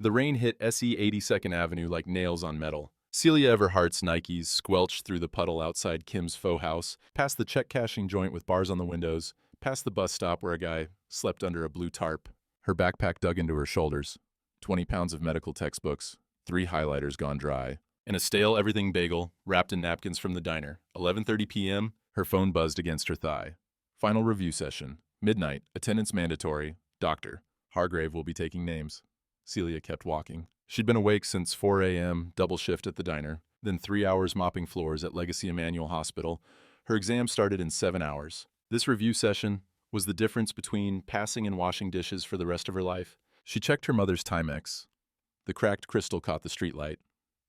The rain hit SE 82nd Avenue like nails on metal. Celia Everhart's Nikes squelched through the puddle outside Kim's faux house, past the check-cashing joint with bars on the windows, past the bus stop where a guy slept under a blue tarp. Her backpack dug into her shoulders. 20 pounds of medical textbooks, 3 highlighters gone dry, and a stale everything bagel wrapped in napkins from the diner. 11:30 p.m., her phone buzzed against her thigh. Final review session. Midnight, attendance mandatory. Doctor Hargrave will be taking names. Celia kept walking. She'd been awake since 4 a.m., double shift at the diner, then 3 hours mopping floors at Legacy Emmanuel Hospital. Her exam started in 7 hours. This review session was the difference between passing and washing dishes for the rest of her life. She checked her mother's Timex. The cracked crystal caught the streetlight.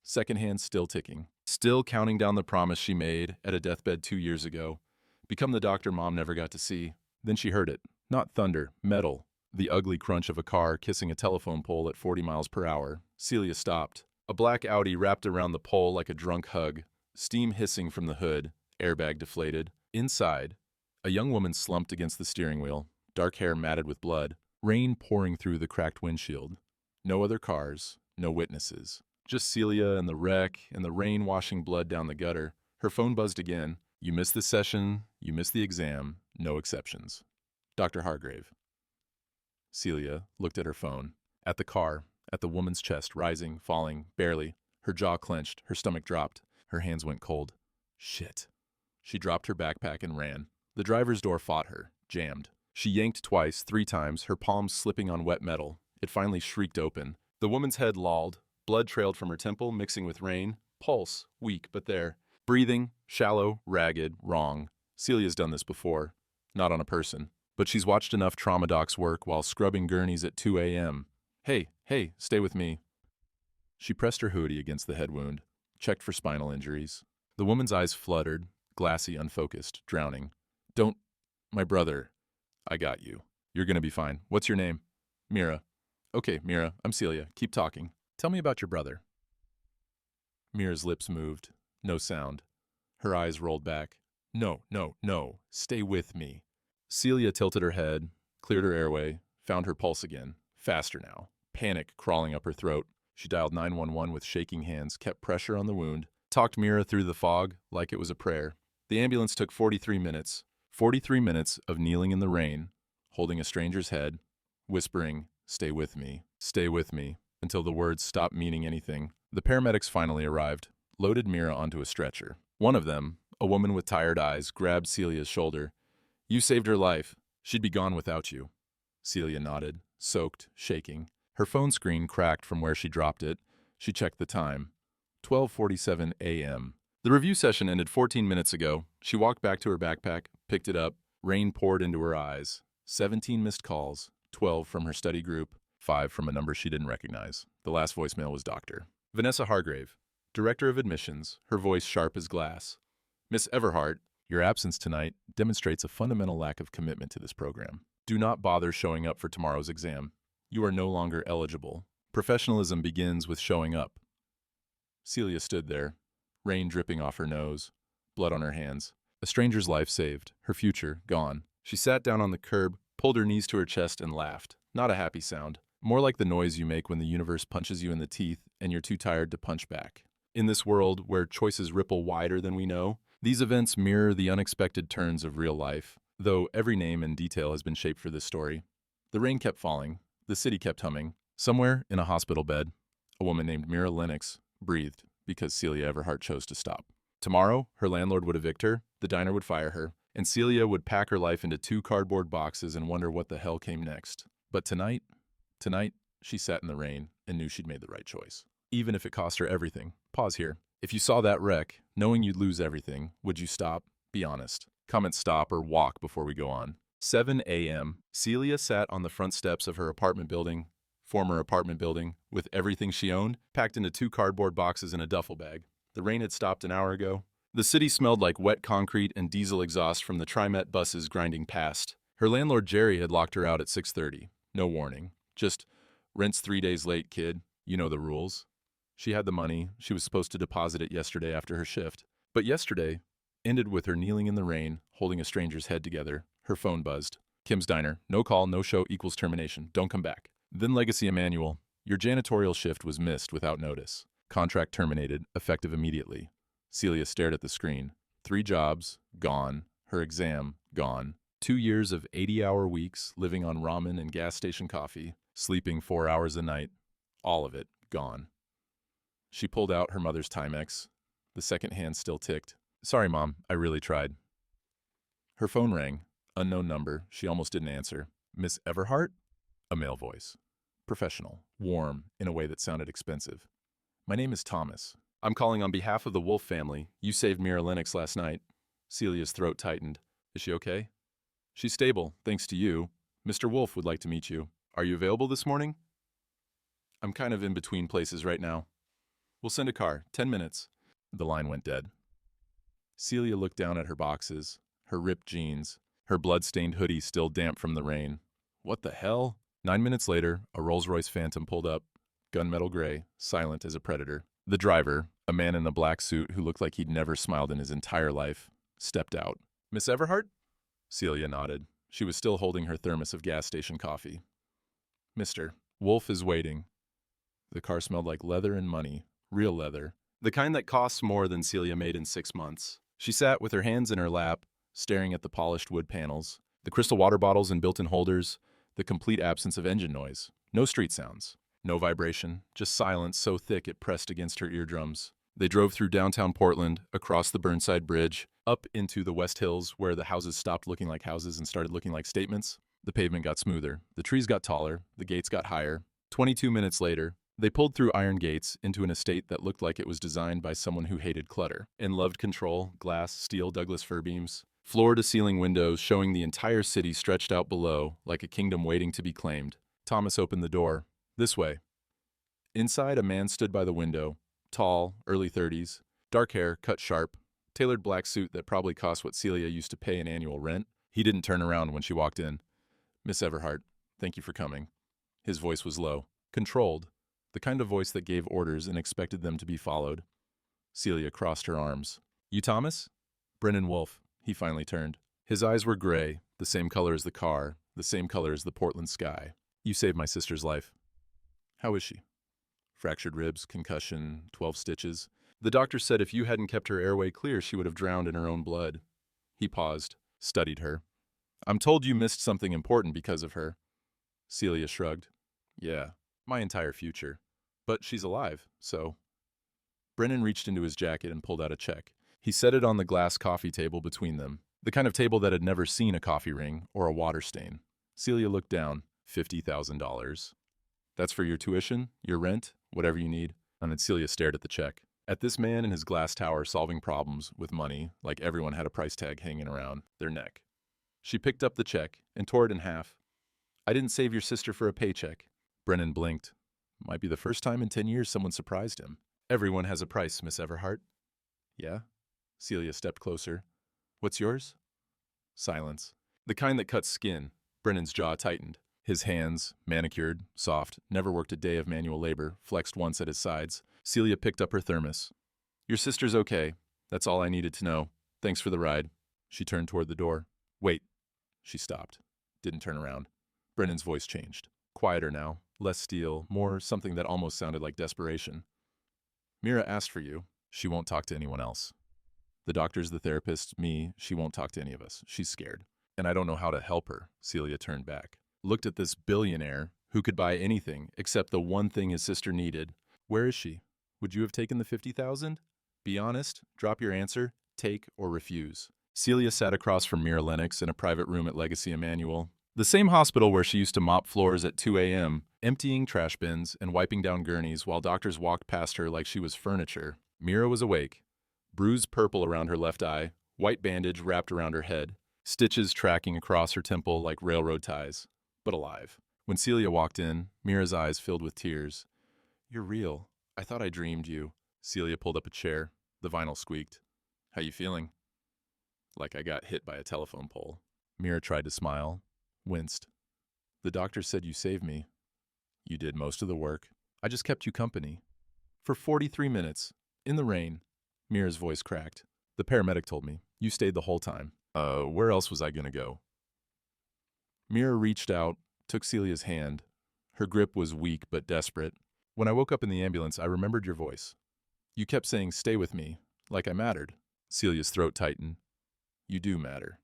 Second hand still ticking. Still counting down the promise she made at a deathbed 2 years ago. Become the doctor Mom never got to see. Then she heard it. Not thunder, metal. The ugly crunch of a car kissing a telephone pole at 40 miles per hour. Celia stopped. A black Audi wrapped around the pole like a drunk hug. Steam hissing from the hood. Airbag deflated. Inside, a young woman slumped against the steering wheel. Dark hair matted with blood. Rain pouring through the cracked windshield. No other cars. No witnesses. Just Celia and the wreck and the rain washing blood down the gutter. Her phone buzzed again. You missed the session. You missed the exam. No exceptions. Dr. Hargrave. Celia looked at her phone, at the car, at the woman's chest, rising, falling, barely. Her jaw clenched, her stomach dropped, her hands went cold. Shit. She dropped her backpack and ran. The driver's door fought her, jammed. She yanked twice, 3 times, her palms slipping on wet metal. It finally shrieked open. The woman's head lolled. Blood trailed from her temple, mixing with rain. Pulse, weak, but there. Breathing, shallow, ragged, wrong. Celia's done this before. Not on a person. But she's watched enough trauma docs work while scrubbing gurneys at 2 a.m. Hey, stay with me. She pressed her hoodie against the head wound, checked for spinal injuries. The woman's eyes fluttered, glassy, unfocused, drowning. Don't, my brother. I got you. You're gonna be fine. What's your name? Mira. Okay, Mira, I'm Celia. Keep talking. Tell me about your brother. Mira's lips moved. No sound. Her eyes rolled back. No. Stay with me. Celia tilted her head, cleared her airway, found her pulse again. Faster now. Panic crawling up her throat. She dialed 911 with shaking hands, kept pressure on the wound, talked Mira through the fog like it was a prayer. The ambulance took 43 minutes. 43 minutes of kneeling in the rain, holding a stranger's head, whispering, stay with me, until the words stopped meaning anything. The paramedics finally arrived, loaded Mira onto a stretcher. One of them, a woman with tired eyes, grabbed Celia's shoulder. You saved her life. She'd be gone without you. Celia nodded, soaked, shaking. Her phone screen cracked from where she dropped it. She checked the time. 12:47 a.m. The review session ended 14 minutes ago. She walked back to her backpack, picked it up. Rain poured into her eyes. 17 missed calls, 12 from her study group, 5 from a number she didn't recognize. The last voicemail was Dr. Vanessa Hargrave, Director of Admissions, her voice sharp as glass. Miss Everhart, your absence tonight demonstrates a fundamental lack of commitment to this program. Do not bother showing up for tomorrow's exam. You are no longer eligible. Professionalism begins with showing up. Celia stood there, rain dripping off her nose, blood on her hands. A stranger's life saved, her future gone. She sat down on the curb, pulled her knees to her chest, and laughed. Not a happy sound. More like the noise you make when the universe punches you in the teeth and you're too tired to punch back. In this world where choices ripple wider than we know, these events mirror the unexpected turns of real life, though every name and detail has been shaped for this story. The rain kept falling. The city kept humming. Somewhere in a hospital bed, a woman named Mira Lennox breathed because Celia Everhart chose to stop. Tomorrow, her landlord would evict her, the diner would fire her, and Celia would pack her life into 2 cardboard boxes and wonder what the hell came next. But tonight, she sat in the rain and knew she'd made the right choice. Even if it cost her everything. Pause here. If you saw that wreck, knowing you'd lose everything, would you stop? Be honest. Comment stop or walk before we go on. 7 a.m. Celia sat on the front steps of her former apartment building, with everything she owned, packed into 2 cardboard boxes in a duffel bag. The rain had stopped an hour ago. The city smelled like wet concrete and diesel exhaust from the TriMet buses grinding past. Her landlord Jerry had locked her out at 6:30. No warning. Just, rent's 3 days late, kid. You know the rules. She had the money. She was supposed to deposit it yesterday after her shift. But yesterday ended with her kneeling in the rain, holding a stranger's head together. Her phone buzzed. Kim's Diner. No call, no show equals termination. Don't come back. Then Legacy Emmanuel. Your janitorial shift was missed without notice. Contract terminated, effective immediately. Celia stared at the screen. 3 jobs, gone. Her exam, gone. 2 years of 80-hour weeks, living on ramen and gas station coffee, sleeping 4 hours a night. All of it, gone. She pulled out her mother's Timex. The second hand still ticked. Sorry, Mom, I really tried. Her phone rang. Unknown number. She almost didn't answer. Miss Everhart? A male voice. Professional. Warm, in a way that sounded expensive. My name is Thomas. I'm calling on behalf of the Wolfe family. You saved Mira Lennox last night. Celia's throat tightened. Is she okay? She's stable, thanks to you. Mr. Wolfe would like to meet you. Are you available this morning? I'm kind of in between places right now. We'll send a car. 10 minutes. The line went dead. Celia looked down at her boxes, her ripped jeans, her blood-stained hoodie still damp from the rain. What the hell? 9 minutes later, a Rolls-Royce Phantom pulled up, gunmetal gray, silent as a predator. The driver, a man in a black suit who looked like he'd never smiled in his entire life, stepped out. Miss Everhart? Celia nodded. She was still holding her thermos of gas station coffee. Mr. Wolfe is waiting. The car smelled like leather and money, real leather, the kind that costs more than Celia made in 6 months. She sat with her hands in her lap, staring at the polished wood panels, the crystal water bottles and built-in holders, the complete absence of engine noise. No street sounds. No vibration, just silence so thick it pressed against her eardrums. They drove through downtown Portland, across the Burnside Bridge, up into the West Hills where the houses stopped looking like houses and started looking like statements. The pavement got smoother, the trees got taller, the gates got higher. 22 minutes later, they pulled through iron gates into an estate that looked like it was designed by someone who hated clutter and loved control, glass, steel, Douglas fir beams, floor-to-ceiling windows showing the entire city stretched out below like a kingdom waiting to be claimed. Thomas opened the door. This way. Inside, a man stood by the window, tall, early 30s, dark hair, cut sharp, tailored black suit that probably cost what Celia used to pay in annual rent. He didn't turn around when she walked in. Miss Everhart, thank you for coming. His voice was low, controlled, the kind of voice that gave orders and expected them to be followed. Celia crossed her arms. You Thomas? Brennan Wolfe. He finally turned. His eyes were gray, the same color as the car, the same color as the Portland sky. You saved my sister's life. How is she? Fractured ribs, concussion, 12 stitches. The doctor said if you hadn't kept her airway clear, she would have drowned in her own blood. He paused, studied her. I'm told you missed something important because of her. Celia shrugged. Yeah, my entire future. But she's alive, so. Brennan reached into his jacket and pulled out a check. He set it on the glass coffee table between them, the kind of table that had never seen a coffee ring or a water stain. Celia looked down. $50,000. That's for your tuition, your rent, whatever you need. And Celia stared at the check. At this man in his glass tower solving problems with money, like everyone had a price tag hanging around their neck. She picked up the check and tore it in half. I didn't save your sister for a paycheck. Brennan blinked. Might be the first time in 10 years someone surprised him. Everyone has a price, Miss Everhart. Yeah? Celia stepped closer. What's yours? Silence. The kind that cuts skin. Brennan's jaw tightened. His hands, manicured, soft, never worked a day of manual labor, flexed once at his sides. Celia picked up her thermos. Your sister's okay. That's all I needed to know. Thanks for the ride. She turned toward the door. Wait. She stopped. Didn't turn around. Brennan's voice changed. Quieter now, less steel, more something that almost sounded like desperation. Mira asked for you. She won't talk to anyone else. The doctor's the therapist, me, she won't talk to any of us. She's scared. And I don't know how to help her. Celia turned back. Looked at this billionaire who could buy anything except the one thing his sister needed. Where is she? Would you have taken the $50,000? Be honest, drop your answer, take or refuse. Celia sat across from Mira Lennox in a private room at Legacy Emanuel, the same hospital where she used to mop floors at 2 a.m., emptying trash bins and wiping down gurneys while doctors walked past her like she was furniture. Mira was awake, bruised purple around her left eye, white bandage wrapped around her head, stitches tracking across her temple like railroad ties. But alive. When Celia walked in, Mira's eyes filled with tears. You're real. I thought I dreamed you. Celia pulled up a chair. The vinyl squeaked. How you feeling? Like I got hit by a telephone pole. Mira tried to smile, winced. The doctor said you saved me. You did most of the work. I just kept you company. For 43 minutes, in the rain. Mira's voice cracked. The paramedic told me. You stayed the whole time. Where else was I gonna go? Mira reached out, took Celia's hand. Her grip was weak but desperate. When I woke up in the ambulance, I remembered your voice. You kept saying, "Stay with me," like I mattered. Celia's throat tightened. You do matter.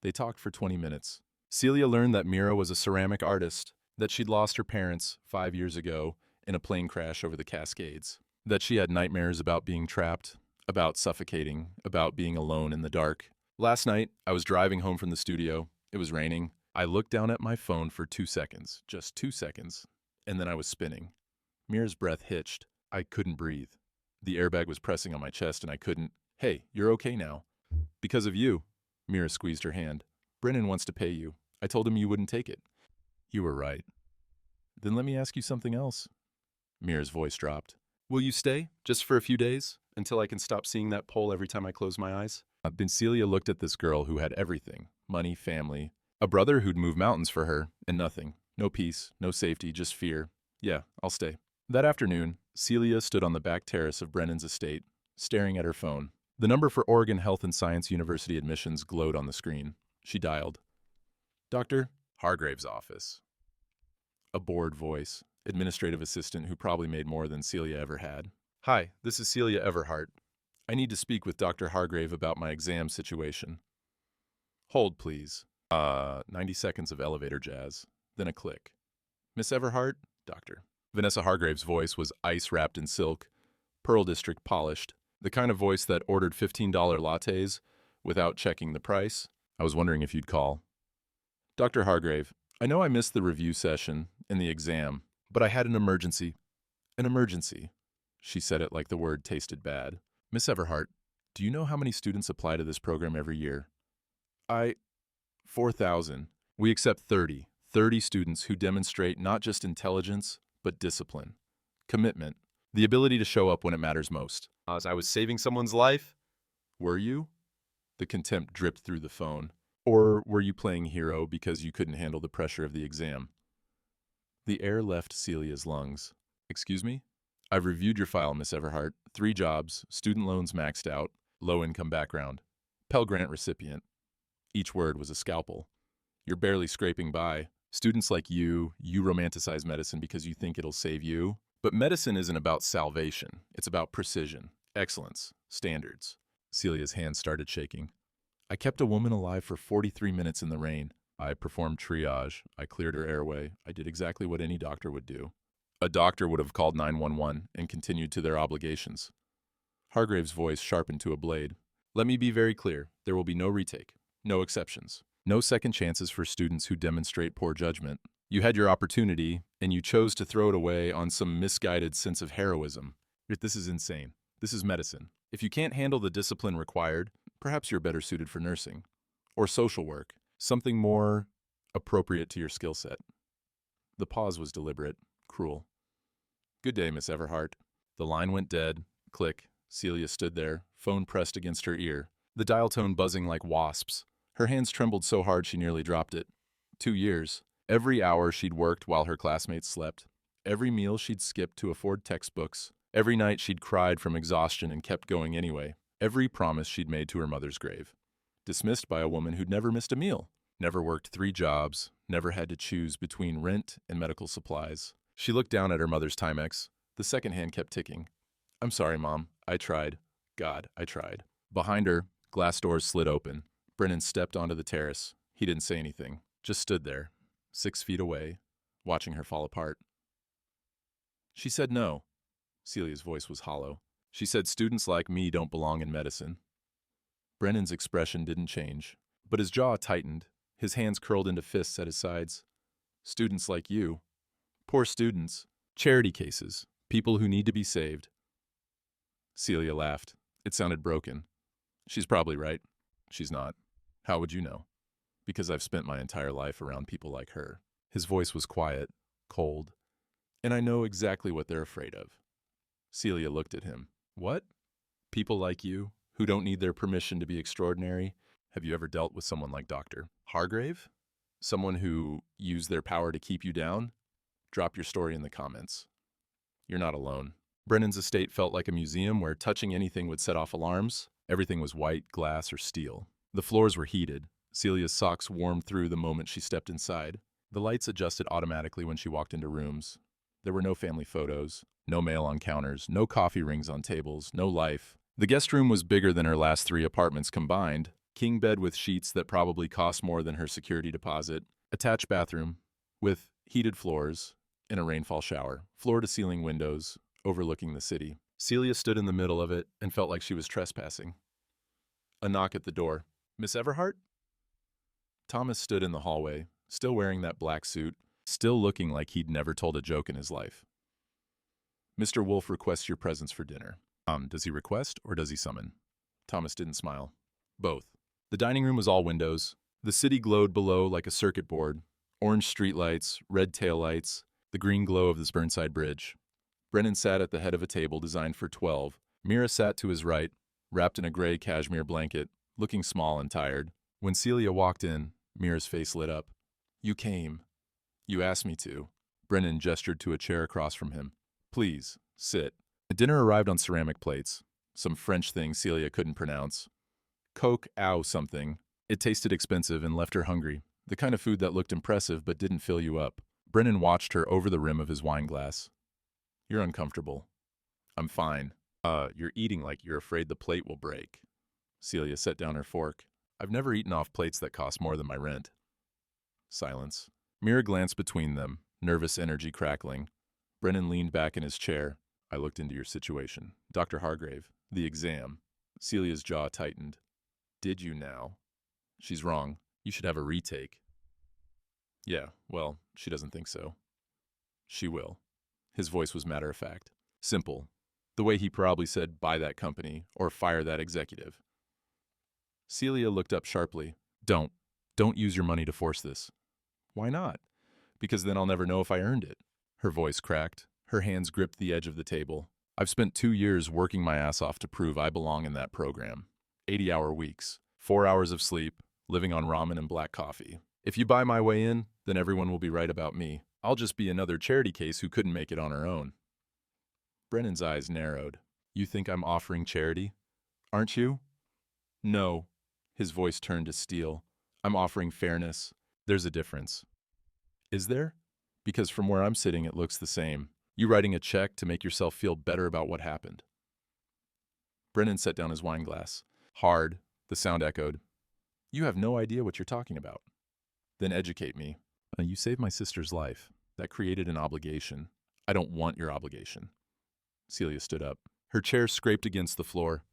They talked for 20 minutes. Celia learned that Mira was a ceramic artist, that she'd lost her parents 5 years ago in a plane crash over the Cascades, that she had nightmares about being trapped, about suffocating, about being alone in the dark. Last night, I was driving home from the studio. It was raining. I looked down at my phone for 2 seconds, just 2 seconds, and then I was spinning. Mira's breath hitched. I couldn't breathe. The airbag was pressing on my chest and I couldn't. Hey, you're okay now. Because of you. Mira squeezed her hand. Brennan wants to pay you. I told him you wouldn't take it. You were right. Then let me ask you something else. Mira's voice dropped. Will you stay, just for a few days, until I can stop seeing that pole every time I close my eyes? Then Celia looked at this girl who had everything. Money, family, a brother who'd move mountains for her, and nothing. No peace, no safety, just fear. Yeah, I'll stay. That afternoon, Celia stood on the back terrace of Brennan's estate, staring at her phone. The number for Oregon Health and Science University admissions glowed on the screen. She dialed. Dr. Hargrave's office. A bored voice, administrative assistant who probably made more than Celia ever had. Hi, this is Celia Everhart. I need to speak with Dr. Hargrave about my exam situation. Hold, please. 90 seconds of elevator jazz, then a click. Miss Everhart, Doctor. Vanessa Hargrave's voice was ice wrapped in silk, Pearl District polished, the kind of voice that ordered $15 lattes without checking the price. I was wondering if you'd call. Dr. Hargrave, I know I missed the review session and the exam, but I had an emergency. An emergency. She said it like the word tasted bad. Miss Everhart, do you know how many students apply to this program every year? 4,000. We accept 30 students who demonstrate not just intelligence, but discipline, commitment, the ability to show up when it matters most. As I was saving someone's life? Were you? The contempt dripped through the phone. Or were you playing hero because you couldn't handle the pressure of the exam? The air left Celia's lungs. Excuse me? I've reviewed your file, Miss Everhart. 3 jobs, student loans maxed out, low-income background, Pell Grant recipient. Each word was a scalpel. You're barely scraping by. Students like you romanticize medicine because you think it'll save you. But medicine isn't about salvation. It's about precision, excellence, standards. Celia's hands started shaking. I kept a woman alive for 43 minutes in the rain. I performed triage. I cleared her airway. I did exactly what any doctor would do. A doctor would have called 911 and continued to their obligations. Hargrave's voice sharpened to a blade. Let me be very clear. There will be no retake, no exceptions, no second chances for students who demonstrate poor judgment. You had your opportunity, and you chose to throw it away on some misguided sense of heroism. This is insane. This is medicine. If you can't handle the discipline required, perhaps you're better suited for nursing or social work, something more appropriate to your skill set. The pause was deliberate, cruel. Good day, Miss Everhart. The line went dead. Click. Celia stood there, phone pressed against her ear, the dial tone buzzing like wasps. Her hands trembled so hard she nearly dropped it. 2 years. Every hour she'd worked while her classmates slept. Every meal she'd skipped to afford textbooks. Every night she'd cried from exhaustion and kept going anyway. Every promise she'd made to her mother's grave. Dismissed by a woman who'd never missed a meal. Never worked 3 jobs. Never had to choose between rent and medical supplies. She looked down at her mother's Timex. The second hand kept ticking. I'm sorry, Mom. I tried. God, I tried. Behind her, glass doors slid open. Brennan stepped onto the terrace. He didn't say anything. Just stood there, 6 feet away, watching her fall apart. She said no. Celia's voice was hollow. She said students like me don't belong in medicine. Brennan's expression didn't change, but his jaw tightened, his hands curled into fists at his sides. Students like you. Poor students. Charity cases. People who need to be saved. Celia laughed. It sounded broken. She's probably right. She's not. How would you know? Because I've spent my entire life around people like her. His voice was quiet, cold, and I know exactly what they're afraid of. Celia looked at him. What? People like you, who don't need their permission to be extraordinary? Have you ever dealt with someone like Dr. Hargrave? Someone who used their power to keep you down? Drop your story in the comments. You're not alone. Brennan's estate felt like a museum where touching anything would set off alarms. Everything was white, glass, or steel. The floors were heated. Celia's socks warmed through the moment she stepped inside. The lights adjusted automatically when she walked into rooms. There were no family photos, no mail on counters, no coffee rings on tables, no life. The guest room was bigger than her last 3 apartments combined. King bed with sheets that probably cost more than her security deposit. Attached bathroom with heated floors and a rainfall shower. Floor-to-ceiling windows overlooking the city. Celia stood in the middle of it and felt like she was trespassing. A knock at the door. "Miss Everhart?" Thomas stood in the hallway, still wearing that black suit, still looking like he'd never told a joke in his life. "Mr. Wolfe requests your presence for dinner." Does he request or does he summon? Thomas didn't smile. Both. The dining room was all windows. The city glowed below like a circuit board. Orange streetlights, red taillights, the green glow of the Burnside Bridge. Brennan sat at the head of a table designed for 12. Mira sat to his right, wrapped in a gray cashmere blanket, looking small and tired. When Celia walked in, Mira's face lit up. "You came. You asked me to." Brennan gestured to a chair across from him. "Please, sit." The dinner arrived on ceramic plates. Some French thing Celia couldn't pronounce. Coke ow something. It tasted expensive and left her hungry. The kind of food that looked impressive but didn't fill you up. Brennan watched her over the rim of his wine glass. "You're uncomfortable." "I'm fine." You're eating like you're afraid the plate will break." Celia set down her fork. "I've never eaten off plates that cost more than my rent." Silence. Mira glanced between them, nervous energy crackling. Brennan leaned back in his chair. "I looked into your situation. Dr. Hargrave, the exam." Celia's jaw tightened. "Did you now?" "She's wrong. You should have a retake." "Yeah, well, she doesn't think so." "She will." His voice was matter-of-fact. Simple. The way he probably said, "buy that company," or "fire that executive." Celia looked up sharply. Don't use your money to force this." "Why not?" "Because then I'll never know if I earned it." Her voice cracked. Her hands gripped the edge of the table. "I've spent 2 years working my ass off to prove I belong in that program. 80-hour weeks, 4 hours of sleep, living on ramen and black coffee. If you buy my way in, then everyone will be right about me. I'll just be another charity case who couldn't make it on her own." Brennan's eyes narrowed. "You think I'm offering charity? Aren't you?" "No." His voice turned to steel. "I'm offering fairness. There's a difference." "Is there?" "Because from where I'm sitting, it looks the same. You writing a check to make yourself feel better about what happened." Brennan set down his wine glass. Hard, the sound echoed. "You have no idea what you're talking about." "Then educate me." You saved my sister's life. That created an obligation. I don't want your obligation." Celia stood up. Her chair scraped against the floor.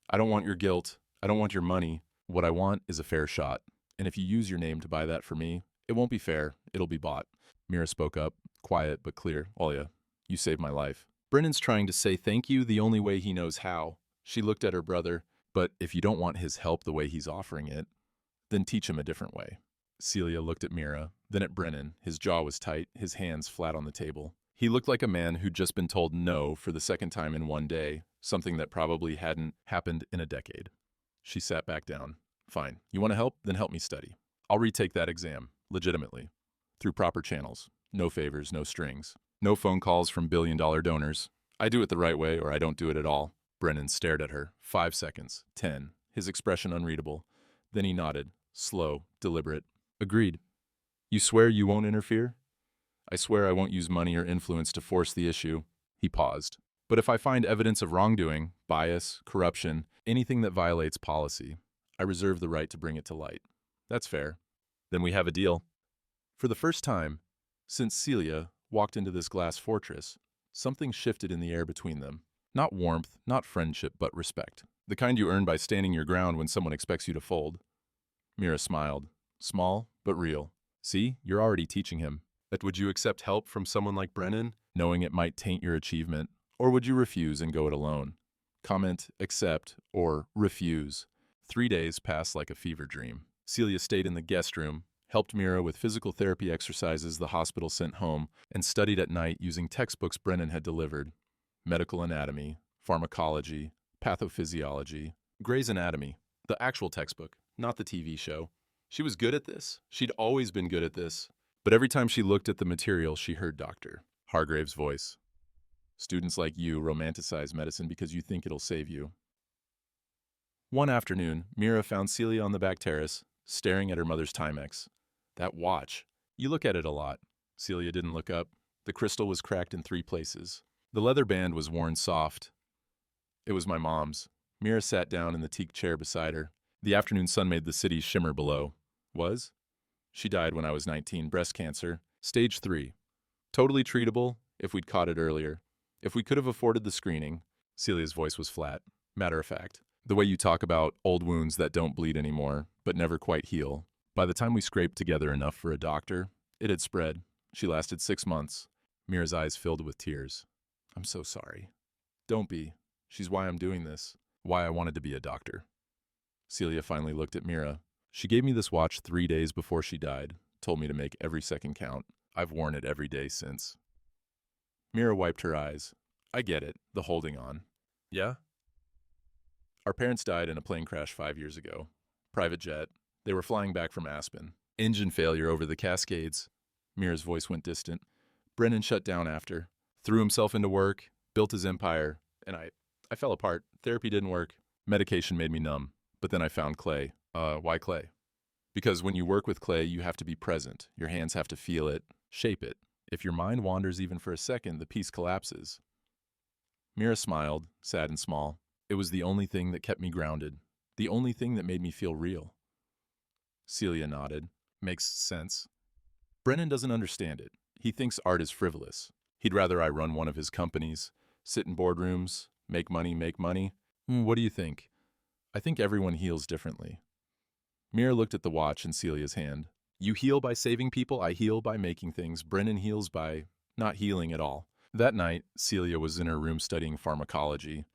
"I don't want your guilt. I don't want your money. What I want is a fair shot. And if you use your name to buy that for me, it won't be fair. It'll be bought." Mira spoke up, quiet but clear. "Olia, you saved my life." Brennan's trying to say thank you the only way he knows how. She looked at her brother. "But if you don't want his help the way he's offering it, then teach him a different way." Celia looked at Mira, then at Brennan. His jaw was tight, his hands flat on the table. He looked like a man who'd just been told no for the second time in one day, something that probably hadn't happened in a decade. She sat back down. "Fine. You want to help? Then help me study. I'll retake that exam, legitimately, through proper channels. No favors, no strings. No phone calls from billion-dollar donors. I do it the right way or I don't do it at all." Brennan stared at her. 5 seconds. 10. His expression unreadable. Then he nodded. Slow, deliberate. "Agreed. You swear you won't interfere?" "I swear I won't use money or influence to force the issue." He paused. "But if I find evidence of wrongdoing, bias, corruption, anything that violates policy, I reserve the right to bring it to light." "That's fair. Then we have a deal." For the first time, since Celia walked into this glass fortress, something shifted in the air between them. Not warmth, not friendship, but respect. The kind you earn by standing your ground when someone expects you to fold. Mira smiled. Small, but real. "See, you're already teaching him. But would you accept help from someone like Brennan, knowing it might taint your achievement? Or would you refuse and go it alone?" Comment, accept, or refuse. 3 days passed like a fever dream. Celia stayed in the guest room, helped Mira with physical therapy exercises the hospital sent home, and studied at night using textbooks Brennan had delivered. Medical anatomy, pharmacology, pathophysiology, Gray's Anatomy, the actual textbook, not the TV show. She was good at this. She'd always been good at this. But every time she looked at the material, she heard Dr. Hargrave's voice. "Students like you romanticize medicine because you think it'll save you." One afternoon, Mira found Celia on the back terrace, staring at her mother's Timex. That watch. You look at it a lot. Celia didn't look up. The crystal was cracked in 3 places. The leather band was worn soft. It was my mom's. Mira sat down in the teak chair beside her. The afternoon sun made the city shimmer below. Was? She died when I was 19, breast cancer, stage 3. Totally treatable if we'd caught it earlier. If we could have afforded the screening. Celia's voice was flat, matter of fact. The way you talk about old wounds that don't bleed anymore, but never quite heal. By the time we scraped together enough for a doctor, it had spread. She lasted 6 months. Mira's eyes filled with tears. I'm so sorry. Don't be. She's why I'm doing this. Why I wanted to be a doctor. Celia finally looked at Mira. She gave me this watch 3 days before she died, told me to make every second count. I've worn it every day since. Mira wiped her eyes. I get it, the holding on. Yeah? Our parents died in a plane crash 5 years ago. Private jet. They were flying back from Aspen. Engine failure over the Cascades. Mira's voice went distant. Brennan shut down after. Threw himself into work, built his empire, and I fell apart. Therapy didn't work. Medication made me numb. But then I found clay. Why clay? Because when you work with clay, you have to be present. Your hands have to feel it, shape it. If your mind wanders even for a second, the piece collapses. Mira smiled, sad and small. It was the only thing that kept me grounded. The only thing that made me feel real. Celia nodded. Makes sense. Brennan doesn't understand it. He thinks art is frivolous. He'd rather I run one of his companies, sit in boardrooms, make money. What do you think? I think everyone heals differently. Mira looked at the watch in Celia's hand. You heal by saving people, I heal by making things. Brennan heals by not healing at all. That night, Celia was in her room studying pharmacology,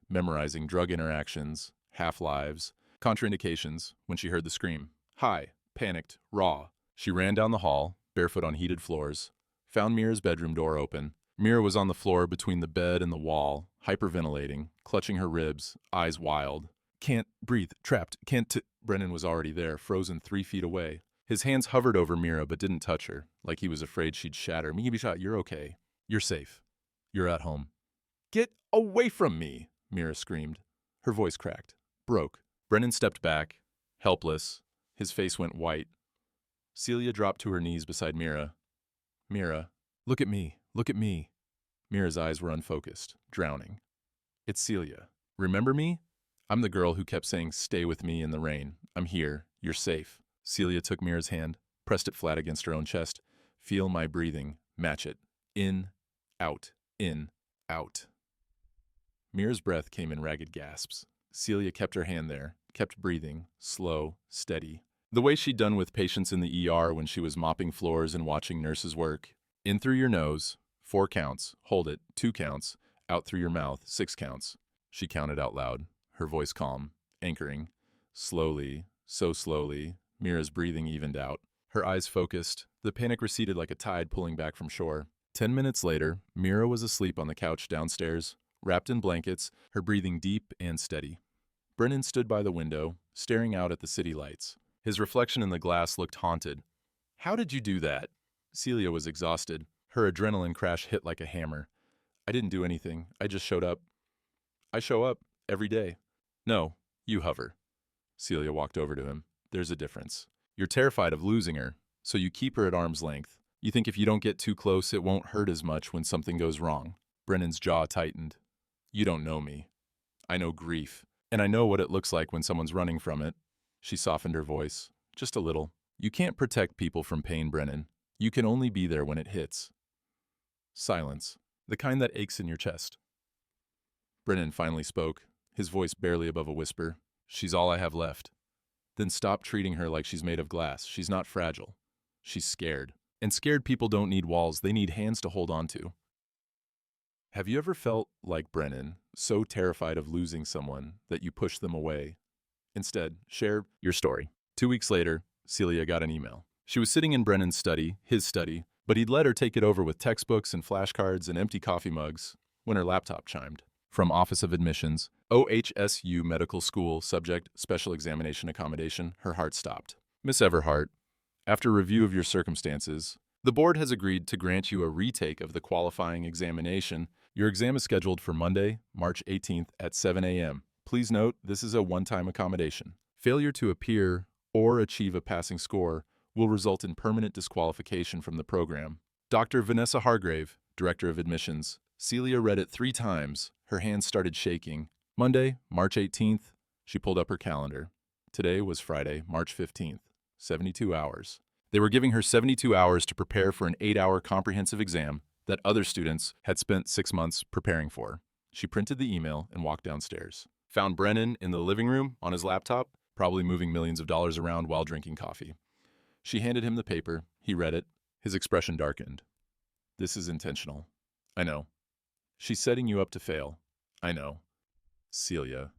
memorizing drug interactions, half-lives, contraindications, when she heard the scream. High, panicked, raw. She ran down the hall, barefoot on heated floors, found Mira's bedroom door open. Mira was on the floor between the bed and the wall, hyperventilating, clutching her ribs, eyes wild. Can't breathe, trapped, Brennan was already there, frozen 3 feet away. His hands hovered over Mira but didn't touch her, like he was afraid she'd shatter. Mibisha, you're okay. You're safe. You're at home. Get away from me, Mira screamed. Her voice cracked, broke. Brennan stepped back, helpless. His face went white. Celia dropped to her knees beside Mira. Mira, look at me, look at me. Mira's eyes were unfocused, drowning. It's Celia. Remember me? I'm the girl who kept saying, stay with me in the rain. I'm here. You're safe. Celia took Mira's hand, pressed it flat against her own chest. Feel my breathing. Match it. In, out, in, out. Mira's breath came in ragged gasps. Celia kept her hand there, kept breathing, slow, steady. The way she'd done with patients in the ER when she was mopping floors and watching nurses work. In through your nose, 4 counts. Hold it, 2 counts. Out through your mouth, 6 counts. She counted out loud, her voice calm, anchoring. Slowly, so slowly, Mira's breathing evened out. Her eyes focused. The panic receded like a tide pulling back from shore. 10 minutes later, Mira was asleep on the couch downstairs, wrapped in blankets, her breathing deep and steady. Brennan stood by the window, staring out at the city lights. His reflection in the glass looked haunted. How did you do that? Celia was exhausted. Her adrenaline crash hit like a hammer. I didn't do anything. I just showed up. I show up every day. No, you hover. Celia walked over to him. There's a difference. You're terrified of losing her, so you keep her at arm's length. You think if you don't get too close, it won't hurt as much when something goes wrong. Brennan's jaw tightened. You don't know me. I know grief, and I know what it looks like when someone's running from it. She softened her voice, just a little. You can't protect people from pain, Brennan. You can only be there when it hits. Silence, the kind that aches in your chest. Brennan finally spoke, his voice barely above a whisper. She's all I have left. Then stop treating her like she's made of glass. She's not fragile. She's scared. And scared people don't need walls, they need hands to hold on to. Have you ever felt like Brennan, so terrified of losing someone that you push them away? Instead, share your story. 2 weeks later, Celia got an email. She was sitting in Brennan's study, his study, but he'd let her take it over with textbooks and flashcards and empty coffee mugs when her laptop chimed. From Office of Admissions, OHSU Medical School, subject, special examination accommodation, her heart stopped. Miss Everhart, after review of your circumstances, the board has agreed to grant you a retake of the qualifying examination. Your exam is scheduled for Monday, March 18th at 7 a.m. Please note, this is a one-time accommodation. Failure to appear or achieve a passing score will result in permanent disqualification from the program. Dr. Vanessa Hargrave, Director of Admissions. Celia read it 3 times. Her hands started shaking. Monday, March 18th. She pulled up her calendar. Today was Friday, March 15th. 72 hours. They were giving her 72 hours to prepare for an 8-hour comprehensive exam that other students had spent 6 months preparing for. She printed the email and walked downstairs. Found Brennan in the living room on his laptop, probably moving millions of dollars around while drinking coffee. She handed him the paper. He read it. His expression darkened. This is intentional. I know. She's setting you up to fail. I know. Celia.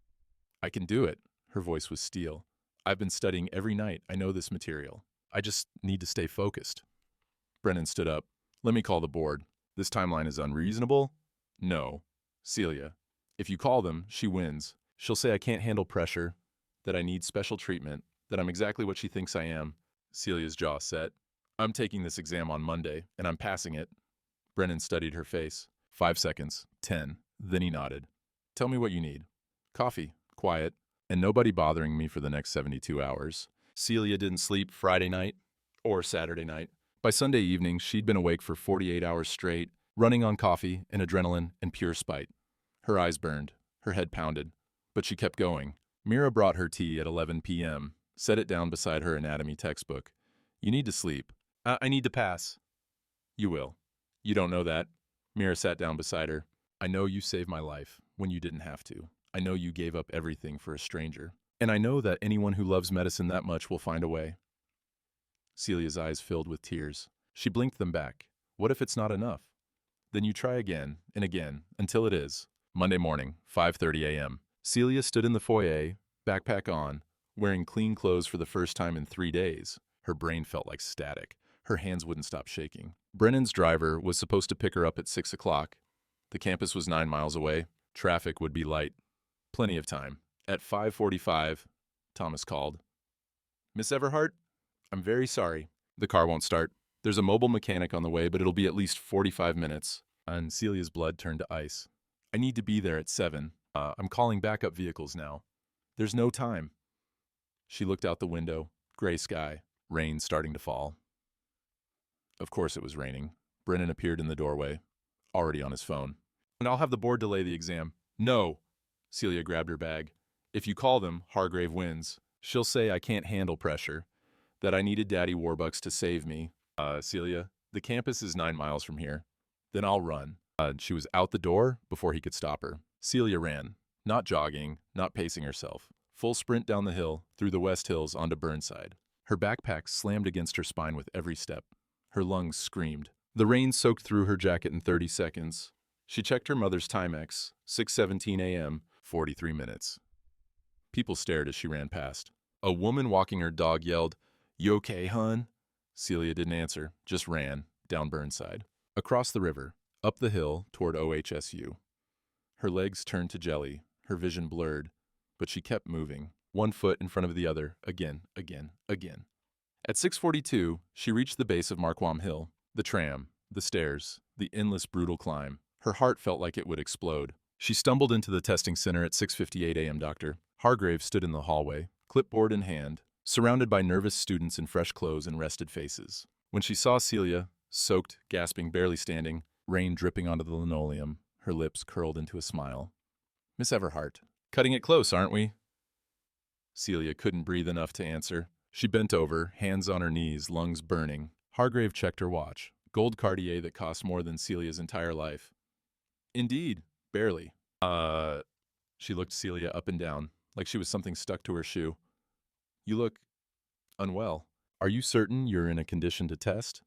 I can do it. Her voice was steel. I've been studying every night. I know this material. I just need to stay focused. Brennan stood up. Let me call the board. This timeline is unreasonable? No. Celia. If you call them, she wins. She'll say I can't handle pressure, that I need special treatment, that I'm exactly what she thinks I am. Celia's jaw set. I'm taking this exam on Monday, and I'm passing it. Brennan studied her face. 5 seconds. 10. Then he nodded. Tell me what you need. Coffee. Quiet. And nobody bothering me for the next 72 hours. Celia didn't sleep Friday night or Saturday night. By Sunday evening, she'd been awake for 48 hours straight, running on coffee and adrenaline and pure spite. Her eyes burned. Her head pounded. But she kept going. Mira brought her tea at 11 p.m., set it down beside her anatomy textbook. You need to sleep. I need to pass. You will. You don't know that. Mira sat down beside her. I know you saved my life when you didn't have to. I know you gave up everything for a stranger. And I know that anyone who loves medicine that much will find a way. Celia's eyes filled with tears. She blinked them back. What if it's not enough? Then you try again and again until it is. Monday morning, 5:30 a.m. Celia stood in the foyer, backpack on, wearing clean clothes for the first time in 3 days. Her brain felt like static. Her hands wouldn't stop shaking. Brennan's driver was supposed to pick her up at 6 o'clock. The campus was 9 miles away. Traffic would be light. Plenty of time. At 5:45, Thomas called. Miss Everhart? I'm very sorry. The car won't start. There's a mobile mechanic on the way, but it'll be at least 45 minutes. And Celia's blood turned to ice. I need to be there at 7. I'm calling backup vehicles now. There's no time. She looked out the window. Gray sky. Rain starting to fall. Of course it was raining. Brennan appeared in the doorway, already on his phone. And I'll have the board delay the exam. No. Celia grabbed her bag. If you call them, Hargrave wins. She'll say I can't handle pressure, that I needed Daddy Warbucks to save me. Celia, the campus is 9 miles from here. Then I'll run. She was out the door before he could stop her. Celia ran, not jogging, not pacing herself. Full sprint down the hill, through the West Hills onto Burnside. Her backpack slammed against her spine with every step. Her lungs screamed. The rain soaked through her jacket in 30 seconds. She checked her mother's Timex, 6:17 a.m., 43 minutes. People stared as she ran past. A woman walking her dog yelled, You okay, hun? Celia didn't answer, just ran, down Burnside. Across the river, up the hill, toward OHSU. Her legs turned to jelly, her vision blurred, but she kept moving, one foot in front of the other, again. At 6:42, she reached the base of Marquam Hill. The tram, the stairs, the endless brutal climb. Her heart felt like it would explode. She stumbled into the testing center at 6:58 a.m. Dr. Hargrave stood in the hallway, clipboard in hand, surrounded by nervous students in fresh clothes and rested faces. When she saw Celia, soaked, gasping, barely standing, rain dripping onto the linoleum, her lips curled into a smile. Miss Everhart, cutting it close, aren't we? Celia couldn't breathe enough to answer. She bent over, hands on her knees, lungs burning. Hargrave checked her watch. Gold Cartier that cost more than Celia's entire life. Indeed, barely. She looked Celia up and down, like she was something stuck to her shoe. You look unwell. Are you certain you're in a condition to test?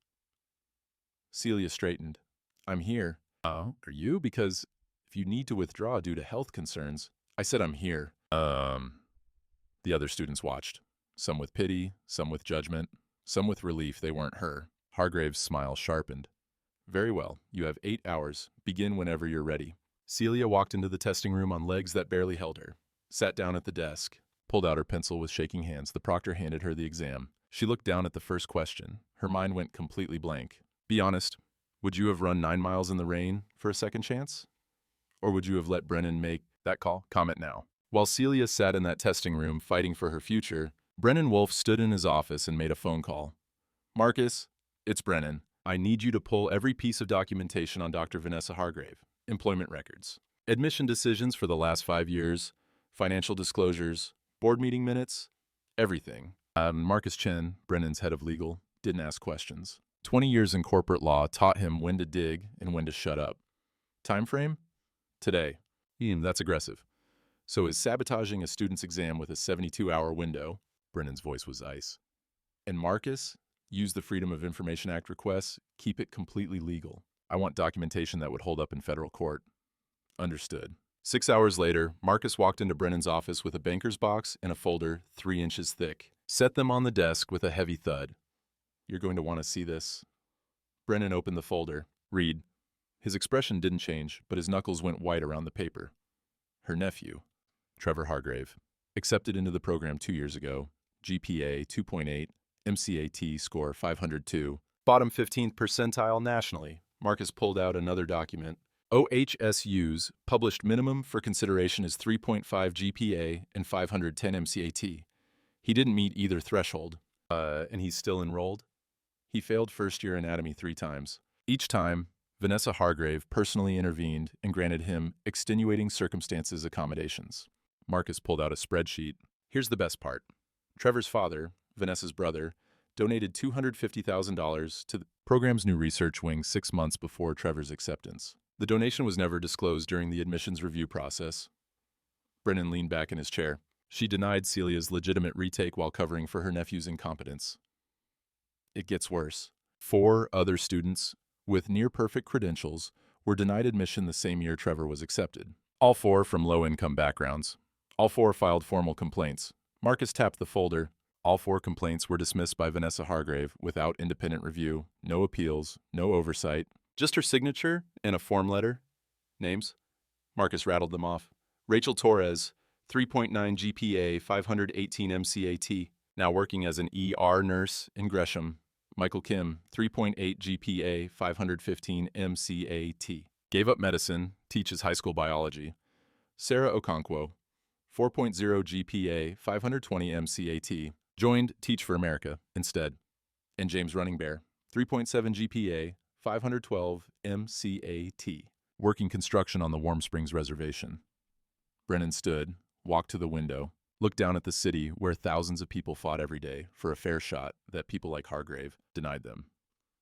Celia straightened. I'm here. Are you? Because if you need to withdraw due to health concerns, I said I'm here. The other students watched. Some with pity, some with judgment, some with relief they weren't her. Hargrave's smile sharpened. Very well, you have 8 hours. Begin whenever you're ready. Celia walked into the testing room on legs that barely held her, sat down at the desk, pulled out her pencil with shaking hands. The proctor handed her the exam. She looked down at the first question. Her mind went completely blank. Be honest, would you have run 9 miles in the rain for a second chance? Or would you have let Brennan make that call? Comment now. While Celia sat in that testing room fighting for her future, Brennan Wolfe stood in his office and made a phone call. Marcus, it's Brennan. I need you to pull every piece of documentation on Dr. Vanessa Hargrave. Employment records, admission decisions for the last 5 years, financial disclosures, board meeting minutes, everything. Marcus Chen, Brennan's head of legal, didn't ask questions. 20 years in corporate law taught him when to dig and when to shut up. Time frame? Today. That's aggressive. So is sabotaging a student's exam with a 72-hour window? Brennan's voice was ice. And Marcus, use the Freedom of Information Act requests, keep it completely legal. I want documentation that would hold up in federal court. Understood. 6 hours later, Marcus walked into Brennan's office with a banker's box and a folder 3 inches thick. Set them on the desk with a heavy thud. You're going to want to see this. Brennan opened the folder. Read. His expression didn't change, but his knuckles went white around the paper. Her nephew, Trevor Hargrave, accepted into the program 2 years ago. GPA 2.8, MCAT score 502, bottom 15th percentile nationally. Marcus pulled out another document. OHSU's published minimum for consideration is 3.5 GPA and 510 MCAT. He didn't meet either threshold. And he's still enrolled? He failed first-year anatomy 3 times. Each time, Vanessa Hargrave personally intervened and granted him extenuating circumstances accommodations. Marcus pulled out a spreadsheet. Here's the best part. Trevor's father, Vanessa's brother, donated $250,000 to the program's new research wing 6 months before Trevor's acceptance. The donation was never disclosed during the admissions review process. Brennan leaned back in his chair. She denied Celia's legitimate retake while covering for her nephew's incompetence. It gets worse. 4 other students with near-perfect credentials were denied admission the same year Trevor was accepted. All 4 from low-income backgrounds. All 4 filed formal complaints. Marcus tapped the folder. All 4 complaints were dismissed by Vanessa Hargrave without independent review, no appeals, no oversight. Just her signature and a form letter. Names? Marcus rattled them off. Rachel Torres, 3.9 GPA, 518 MCAT, now working as an ER nurse in Gresham. Michael Kim, 3.8 GPA, 515 MCAT. Gave up medicine, teaches high school biology. Sarah Okonkwo, 4.0 GPA, 520 MCAT. Joined Teach for America instead. And James Running Bear, 3.7 GPA, 512 MCAT. Working construction on the Warm Springs Reservation. Brennan stood, walked to the window, looked down at the city where thousands of people fought every day for a fair shot that people like Hargrave denied them.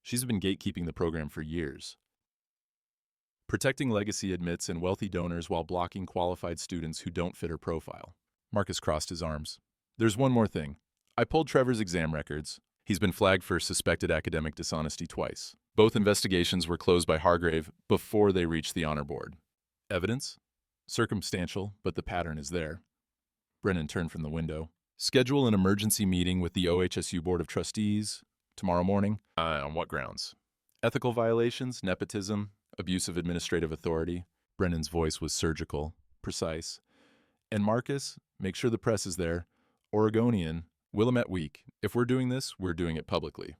She's been gatekeeping the program for years. Protecting legacy admits and wealthy donors while blocking qualified students who don't fit her profile. Marcus crossed his arms. There's one more thing. I pulled Trevor's exam records. He's been flagged for suspected academic dishonesty twice. Both investigations were closed by Hargrave before they reached the honor board. Evidence? Circumstantial, but the pattern is there. Brennan turned from the window. Schedule an emergency meeting with the OHSU Board of Trustees tomorrow morning. On what grounds? Ethical violations, nepotism, abuse of administrative authority. Brennan's voice was surgical, precise. And Marcus, make sure the press is there. Oregonian, Willamette Week. If we're doing this, we're doing it publicly.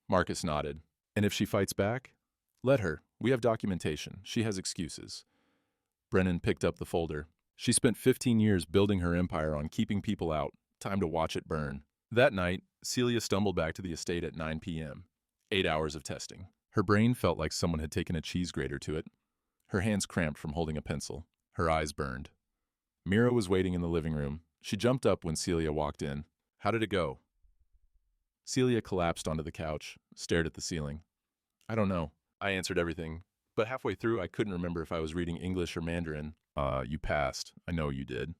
Marcus nodded. And if she fights back? Let her. We have documentation. She has excuses. Brennan picked up the folder. She spent 15 years building her empire on keeping people out. Time to watch it burn. That night, Celia stumbled back to the estate at 9 p.m. 8 hours of testing. Her brain felt like someone had taken a cheese grater to it. Her hands cramped from holding a pencil. Her eyes burned. Mira was waiting in the living room. She jumped up when Celia walked in. How did it go? Celia collapsed onto the couch, stared at the ceiling. I don't know. I answered everything. But halfway through, I couldn't remember if I was reading English or Mandarin. You passed. I know you did.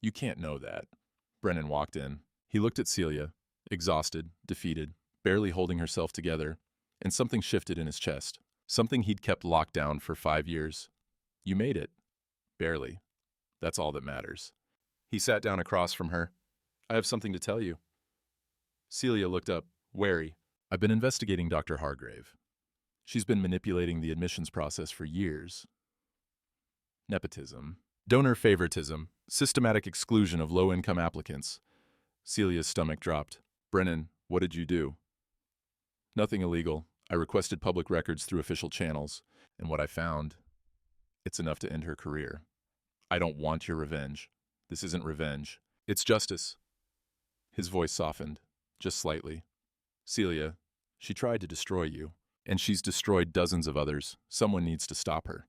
You can't know that. Brennan walked in. He looked at Celia, exhausted, defeated, barely holding herself together, and something shifted in his chest. Something he'd kept locked down for 5 years. You made it. Barely. That's all that matters. He sat down across from her. I have something to tell you. Celia looked up, wary. I've been investigating Dr. Hargrave. She's been manipulating the admissions process for years. Nepotism, donor favoritism, systematic exclusion of low-income applicants. Celia's stomach dropped. Brennan, what did you do? Nothing illegal. I requested public records through official channels, and what I found, it's enough to end her career. I don't want your revenge. This isn't revenge. It's justice. His voice softened, just slightly. Celia, she tried to destroy you, and she's destroyed dozens of others. Someone needs to stop her.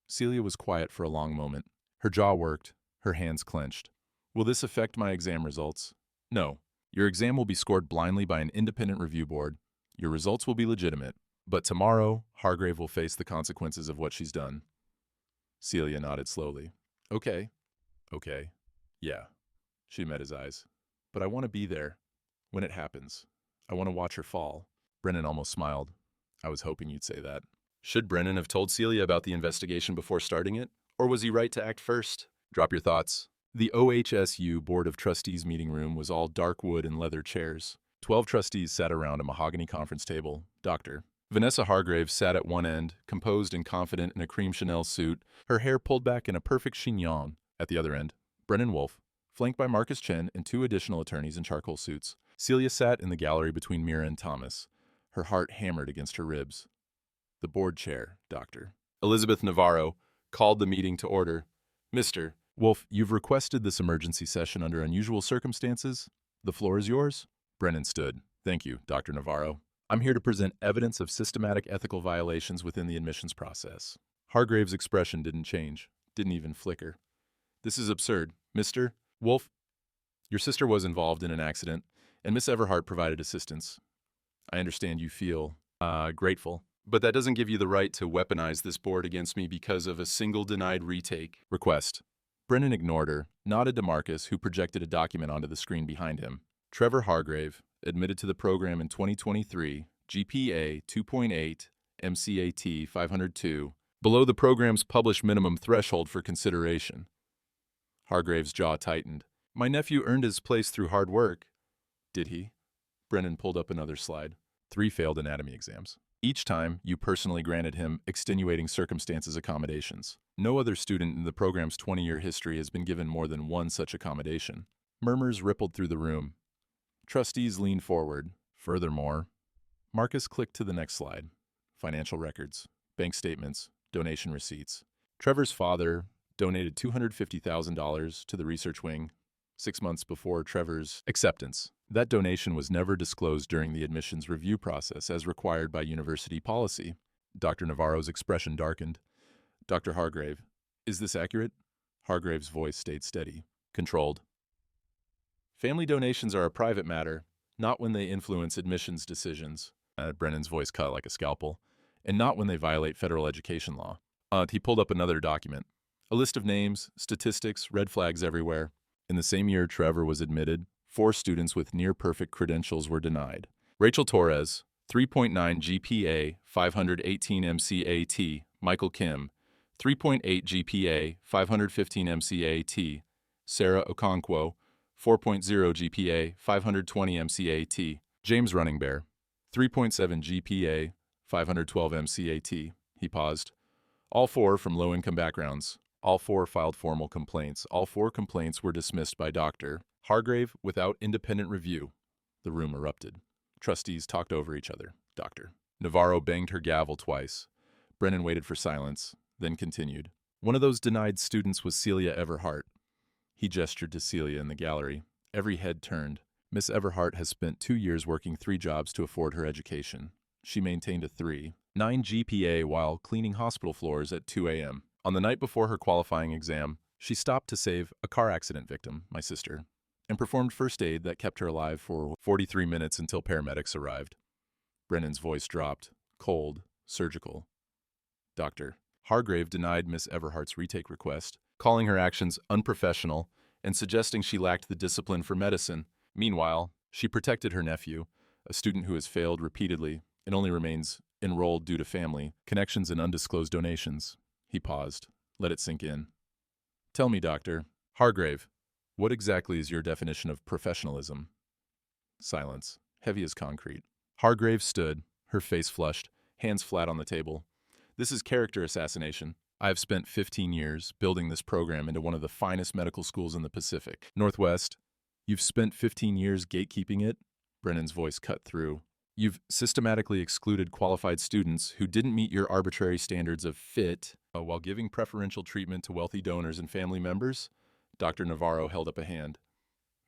Celia was quiet for a long moment. Her jaw worked, her hands clenched. Will this affect my exam results? No. Your exam will be scored blindly by an independent review board. Your results will be legitimate. But tomorrow, Hargrave will face the consequences of what she's done. Celia nodded slowly. Okay. Yeah. She met his eyes. But I want to be there. When it happens. I want to watch her fall. Brennan almost smiled. I was hoping you'd say that. Should Brennan have told Celia about the investigation before starting it? Or was he right to act first? Drop your thoughts. The OHSU Board of Trustees meeting room was all dark wood and leather chairs. 12 trustees sat around a mahogany conference table. Dr. Vanessa Hargrave sat at one end, composed and confident in a cream Chanel suit, her hair pulled back in a perfect chignon. At the other end, Brennan Wolfe, flanked by Marcus Chen and 2 additional attorneys in charcoal suits. Celia sat in the gallery between Mira and Thomas, her heart hammered against her ribs. The board chair, Dr. Elizabeth Navarro, called the meeting to order. Mr. Wolfe, you've requested this emergency session under unusual circumstances. The floor is yours. Brennan stood. Thank you, Dr. Navarro. I'm here to present evidence of systematic ethical violations within the admissions process. Hargrave's expression didn't change, didn't even flicker. This is absurd. Mr. Wolfe, your sister was involved in an accident, and Miss Everhart provided assistance. I understand you feel, grateful. But that doesn't give you the right to weaponize this board against me because of a single denied retake request. Brennan ignored her, nodded to Marcus, who projected a document onto the screen behind him. Trevor Hargrave, admitted to the program in 2023, GPA 2.8, MCAT 502, below the program's published minimum threshold for consideration. Hargrave's jaw tightened. My nephew earned his place through hard work. Did he? Brennan pulled up another slide. 3 failed anatomy exams. Each time, you personally granted him extenuating circumstances accommodations. No other student in the program's 20-year history has been given more than one such accommodation. Murmurs rippled through the room. Trustees leaned forward. Furthermore, Marcus clicked to the next slide. Financial records, bank statements, donation receipts. Trevor's father donated $250,000 to the research wing 6 months before Trevor's acceptance. That donation was never disclosed during the admissions review process as required by university policy. Dr. Navarro's expression darkened. Dr. Hargrave, is this accurate? Hargrave's voice stayed steady, controlled. Family donations are a private matter, not when they influence admissions decisions. Brennan's voice cut like a scalpel. And not when they violate federal education law. He pulled up another document. A list of names, statistics, red flags everywhere. In the same year Trevor was admitted, 4 students with near-perfect credentials were denied. Rachel Torres, 3.9 GPA, 518 MCAT. Michael Kim, 3.8 GPA, 515 MCAT. Sarah Okonkwo, 4.0 GPA, 520 MCAT. James Running Bear, 3.7 GPA, 512 MCAT. He paused. All 4 from low-income backgrounds. All 4 filed formal complaints. All 4 complaints were dismissed by Dr. Hargrave without independent review. The room erupted. Trustees talked over each other. Dr. Navarro banged her gavel twice. Brennan waited for silence, then continued. One of those denied students was Celia Everhart. He gestured to Celia in the gallery. Every head turned. Miss Everhart has spent 2 years working 3 jobs to afford her education. She maintained a 3.9 GPA while cleaning hospital floors at 2 a.m. On the night before her qualifying exam, she stopped to save a car accident victim, my sister, and performed first aid that kept her alive for 43 minutes until paramedics arrived. Brennan's voice dropped, cold, surgical. Dr. Hargrave denied Miss Everhart's retake request, calling her actions unprofessional and suggesting she lacked the discipline for medicine. Meanwhile, she protected her nephew, a student who has failed repeatedly and only remains enrolled due to family, connections, and undisclosed donations. He paused. Let it sink in. Tell me, Dr. Hargrave, what exactly is your definition of professionalism? Silence, heavy as concrete. Hargrave stood, her face flushed, hands flat on the table. This is character assassination. I have spent 15 years building this program into one of the finest medical schools in the Pacific Northwest. You've spent 15 years gatekeeping it? Brennan's voice cut through. You've systematically excluded qualified students who didn't meet your arbitrary standards of fit while giving preferential treatment to wealthy donors and family members? Dr. Navarro held up a hand.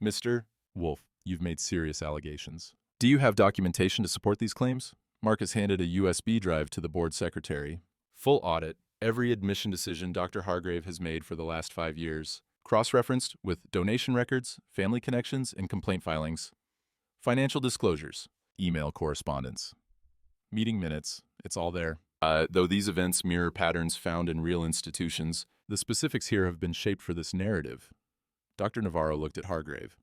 Mr. Wolfe, you've made serious allegations. Do you have documentation to support these claims? Marcus handed a USB drive to the board secretary. Full audit. Every admission decision Dr. Hargrave has made for the last 5 years. Cross-referenced with donation records, family connections, and complaint filings. Financial disclosures. Email correspondence. Meeting minutes. It's all there. Though these events mirror patterns found in real institutions, the specifics here have been shaped for this narrative. Dr. Navarro looked at Hargrave.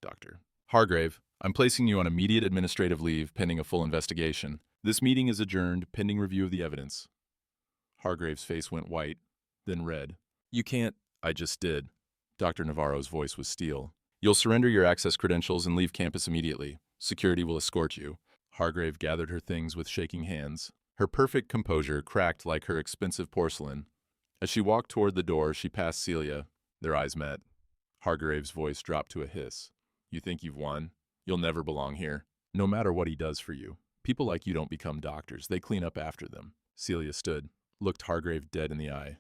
Dr. Hargrave, I'm placing you on immediate administrative leave pending a full investigation. This meeting is adjourned pending review of the evidence. Hargrave's face went white, then red. You can't. I just did. Dr. Navarro's voice was steel. You'll surrender your access credentials and leave campus immediately. Security will escort you. Hargrave gathered her things with shaking hands. Her perfect composure cracked like her expensive porcelain. As she walked toward the door, she passed Celia. Their eyes met. Hargrave's voice dropped to a hiss. You think you've won? You'll never belong here. No matter what he does for you. People like you don't become doctors. They clean up after them. Celia stood, looked Hargrave dead in the eye.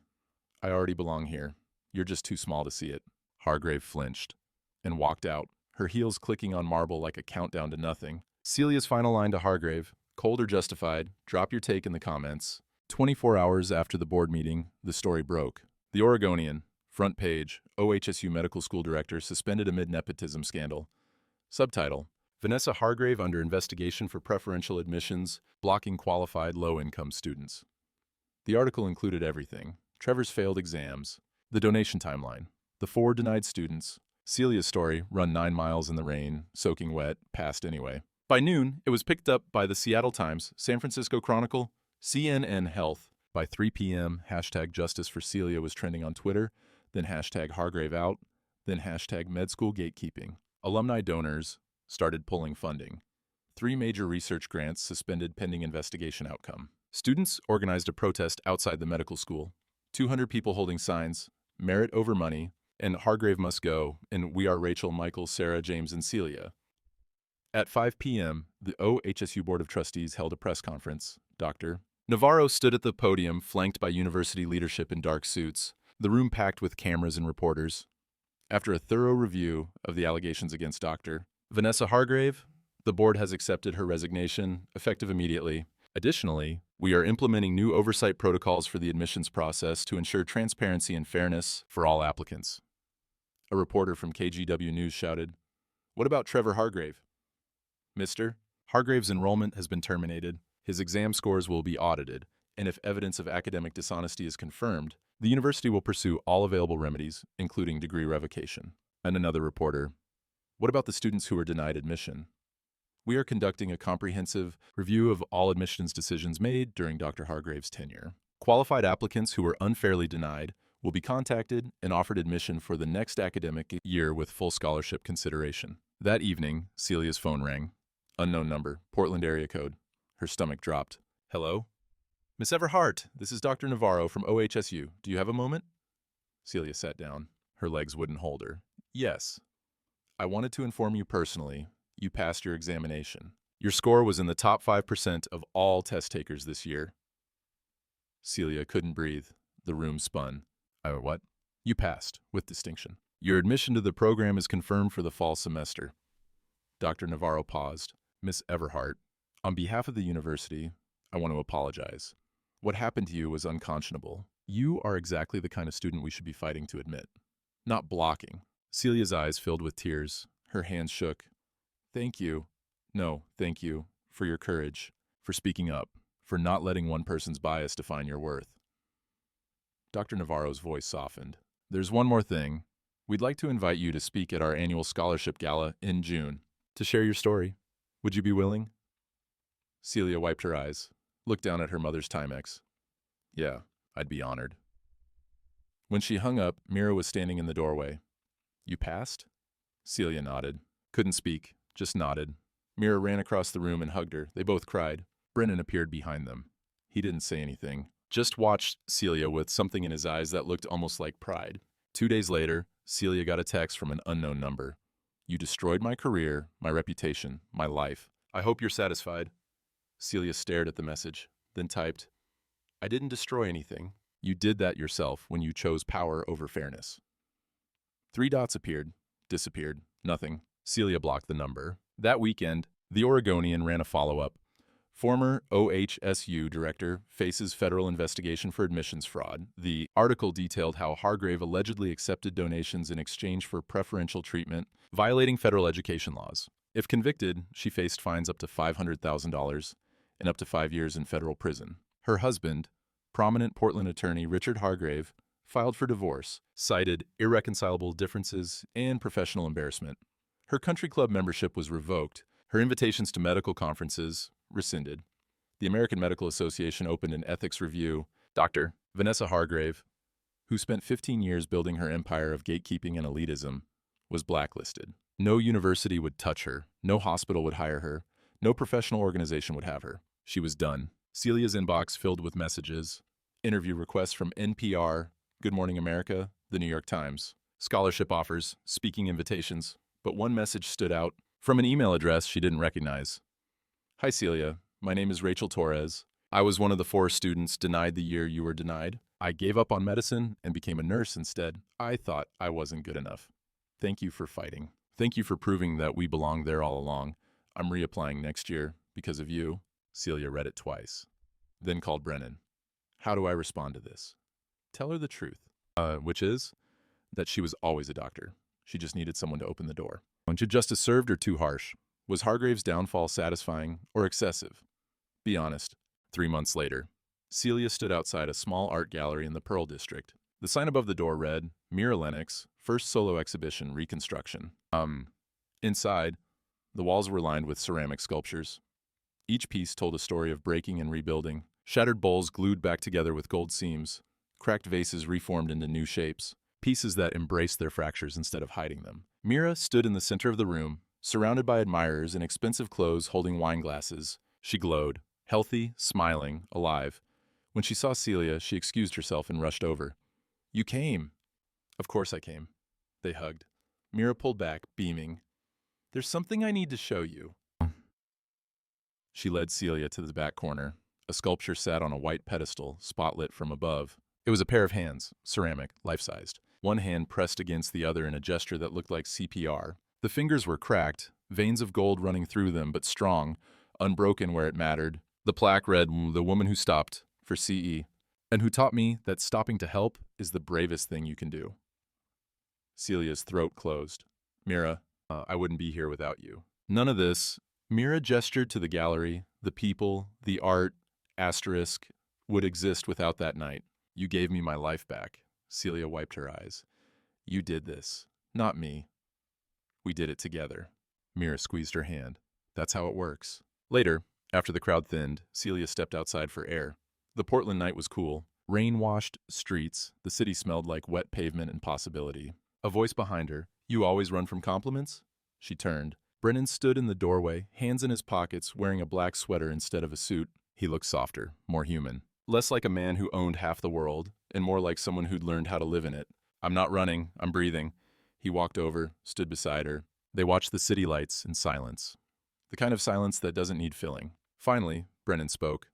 I already belong here. You're just too small to see it. Hargrave flinched and walked out, her heels clicking on marble like a countdown to nothing. Celia's final line to Hargrave, cold or justified, drop your take in the comments. 24 hours after the board meeting, the story broke. The Oregonian, front page, OHSU Medical School Director suspended amid nepotism scandal. Subtitle, Vanessa Hargrave under investigation for preferential admissions, blocking qualified low-income students. The article included everything. Trevor's failed exams, the donation timeline, the 4 denied students, Celia's story, run 9 miles in the rain, soaking wet, passed anyway. By noon, it was picked up by the Seattle Times, San Francisco Chronicle, CNN Health. By 3 p.m., hashtag Justice for Celia was trending on Twitter, then hashtag Hargrave out, then hashtag Med School Gatekeeping. Alumni donors started pulling funding. 3 major research grants suspended pending investigation outcome. Students organized a protest outside the medical school. 200 people holding signs, merit over money, and Hargrave must go, and we are Rachel, Michael, Sarah, James, and Celia. At 5 p.m., the OHSU Board of Trustees held a press conference. Dr. Navarro stood at the podium, flanked by university leadership in dark suits, the room packed with cameras and reporters. After a thorough review of the allegations against Dr. Vanessa Hargrave, the board has accepted her resignation, effective immediately. Additionally, we are implementing new oversight protocols for the admissions process to ensure transparency and fairness for all applicants. A reporter from KGW News shouted, "What about Trevor Hargrave?" Mr. Hargrave's enrollment has been terminated. His exam scores will be audited, and if evidence of academic dishonesty is confirmed, the university will pursue all available remedies, including degree revocation. And another reporter, "What about the students who were denied admission?" We are conducting a comprehensive review of all admissions decisions made during Dr. Hargrave's tenure. Qualified applicants who were unfairly denied will be contacted and offered admission for the next academic year with full scholarship consideration. That evening, Celia's phone rang. Unknown number, Portland area code. Her stomach dropped. Hello? Miss Everhart, this is Dr. Navarro from OHSU. Do you have a moment? Celia sat down. Her legs wouldn't hold her. Yes. I wanted to inform you personally. You passed your examination. Your score was in the top 5% of all test takers this year. Celia couldn't breathe. The room spun. What? You passed, with distinction. Your admission to the program is confirmed for the fall semester. Dr. Navarro paused. Miss Everhart, on behalf of the university, I want to apologize. What happened to you was unconscionable. You are exactly the kind of student we should be fighting to admit, not blocking. Celia's eyes filled with tears. Her hands shook. Thank you. No, thank you for your courage, for speaking up, for not letting one person's bias define your worth. Dr. Navarro's voice softened. There's one more thing. We'd like to invite you to speak at our annual scholarship gala in June, to share your story. Would you be willing? Celia wiped her eyes, looked down at her mother's Timex. Yeah, I'd be honored. When she hung up, Mira was standing in the doorway. You passed? Celia nodded. Couldn't speak, just nodded. Mira ran across the room and hugged her. They both cried. Brennan appeared behind them. He didn't say anything, just watched Celia with something in his eyes that looked almost like pride. 2 days later, Celia got a text from an unknown number. You destroyed my career, my reputation, my life. I hope you're satisfied. Celia stared at the message, then typed, I didn't destroy anything. You did that yourself when you chose power over fairness. 3 dots appeared, disappeared, nothing. Celia blocked the number. That weekend, The Oregonian ran a follow-up. Former OHSU director faces federal investigation for admissions fraud. The article detailed how Hargrave allegedly accepted donations in exchange for preferential treatment, violating federal education laws. If convicted, she faced fines up to $500,000 and up to 5 years in federal prison. Her husband, prominent Portland attorney Richard Hargrave, filed for divorce, cited irreconcilable differences and professional embarrassment. Her country club membership was revoked. Her invitations to medical conferences rescinded. The American Medical Association opened an ethics review. Dr. Vanessa Hargrave, who spent 15 years building her empire of gatekeeping and elitism, was blacklisted. No university would touch her. No hospital would hire her. No professional organization would have her. She was done. Celia's inbox filled with messages, interview requests from NPR, Good Morning America, The New York Times, scholarship offers, speaking invitations. But one message stood out from an email address she didn't recognize. Hi, Celia. My name is Rachel Torres. I was one of the 4 students denied the year you were denied. I gave up on medicine and became a nurse instead. I thought I wasn't good enough. Thank you for fighting. Thank you for proving that we belong there all along. I'm reapplying next year because of you. Celia read it twice, then called Brennan. How do I respond to this? Tell her the truth, which is that she was always a doctor. She just needed someone to open the door. Should justice served or too harsh? Was Hargrave's downfall satisfying or excessive? Be honest. 3 months later, Celia stood outside a small art gallery in the Pearl District. The sign above the door read, Mira Lennox, First Solo Exhibition, Reconstruction. Inside, the walls were lined with ceramic sculptures. Each piece told a story of breaking and rebuilding. Shattered bowls glued back together with gold seams. Cracked vases reformed into new shapes. Pieces that embraced their fractures instead of hiding them. Mira stood in the center of the room, surrounded by admirers in expensive clothes holding wine glasses. She glowed, healthy, smiling, alive. When she saw Celia, she excused herself and rushed over. You came. Of course I came. They hugged. Mira pulled back, beaming. There's something I need to show you. She led Celia to the back corner. A sculpture sat on a white pedestal, spotlit from above. It was a pair of hands, ceramic, life-sized. One hand pressed against the other in a gesture that looked like CPR. The fingers were cracked, veins of gold running through them, but strong, unbroken where it mattered. The plaque read, The woman who stopped, for CE, and who taught me that stopping to help is the bravest thing you can do. Celia's throat closed. Mira, I wouldn't be here without you. None of this. Mira gestured to the gallery, the people, the art, asterisk, would exist without that night. You gave me my life back. Celia wiped her eyes. You did this, not me. We did it together. Mira squeezed her hand. That's how it works. Later, after the crowd thinned, Celia stepped outside for air. The Portland night was cool. Rain-washed streets, the city smelled like wet pavement and possibility. A voice behind her. You always run from compliments? She turned. Brennan stood in the doorway, hands in his pockets, wearing a black sweater instead of a suit. He looked softer, more human. Less like a man who owned half the world, and more like someone who'd learned how to live in it. I'm not running, I'm breathing. He walked over, stood beside her. They watched the city lights in silence. The kind of silence that doesn't need filling. Finally, Brennan spoke.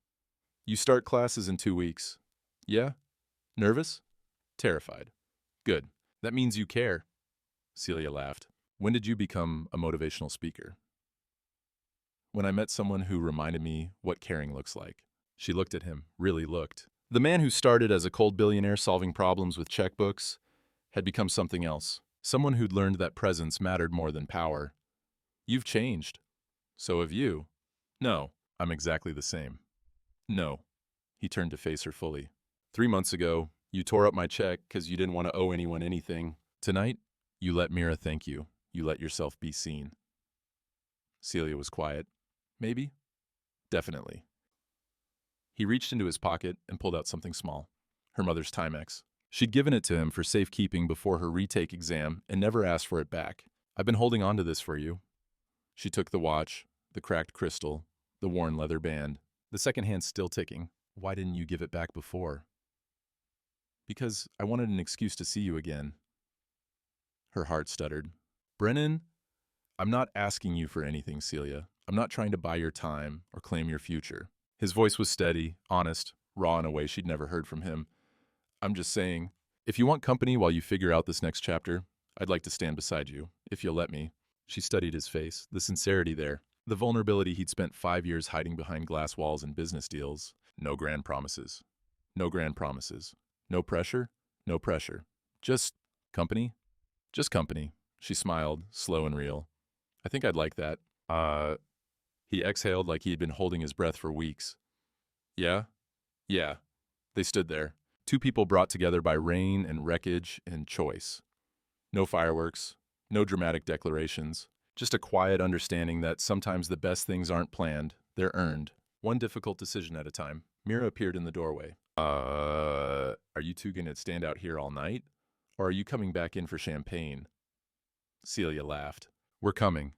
You start classes in 2 weeks. Yeah? Nervous? Terrified. Good. That means you care. Celia laughed. When did you become a motivational speaker? When I met someone who reminded me what caring looks like. She looked at him, really looked. The man who started as a cold billionaire solving problems with checkbooks had become something else. Someone who'd learned that presence mattered more than power. You've changed. So have you. No, I'm exactly the same. No. He turned to face her fully. 3 months ago, you tore up my check because you didn't want to owe anyone anything. Tonight, you let Mira thank you. You let yourself be seen. Celia was quiet. Maybe? Definitely. He reached into his pocket and pulled out something small. Her mother's Timex. She'd given it to him for safekeeping before her retake exam and never asked for it back. I've been holding on to this for you. She took the watch, the cracked crystal, the worn leather band, the second hand still ticking. Why didn't you give it back before? Because I wanted an excuse to see you again. Her heart stuttered. Brennan, I'm not asking you for anything, Celia. I'm not trying to buy your time or claim your future. His voice was steady, honest, raw in a way she'd never heard from him. I'm just saying, if you want company while you figure out this next chapter, I'd like to stand beside you, if you'll let me. She studied his face, the sincerity there. The vulnerability he'd spent 5 years hiding behind glass walls and business deals. No grand promises. No grand promises. No pressure. No pressure. Just company? Just company. She smiled, slow and real. I think I'd like that. He exhaled like he had been holding his breath for weeks. Yeah? Yeah. They stood there. Two people brought together by rain and wreckage and choice. No fireworks, no dramatic declarations, just a quiet understanding that sometimes the best things aren't planned, they're earned. One difficult decision at a time. Mira appeared in the doorway. Are you two gonna stand out here all night? Or are you coming back in for champagne? Celia laughed. We're coming.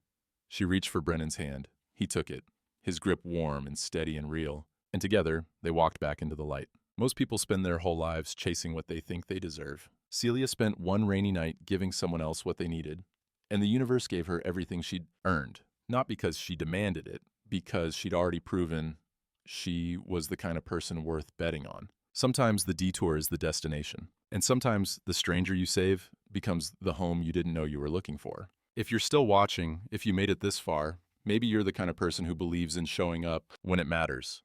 She reached for Brennan's hand. He took it, his grip warm and steady and real, and together they walked back into the light. Most people spend their whole lives chasing what they think they deserve. Celia spent one rainy night giving someone else what they needed, and the universe gave her everything she'd earned, not because she demanded it, because she'd already proven she was the kind of person worth betting on. Sometimes the detour is the destination, and sometimes the stranger you save becomes the home you didn't know you were looking for. If you're still watching, if you made it this far, maybe you're the kind of person who believes in showing up when it matters,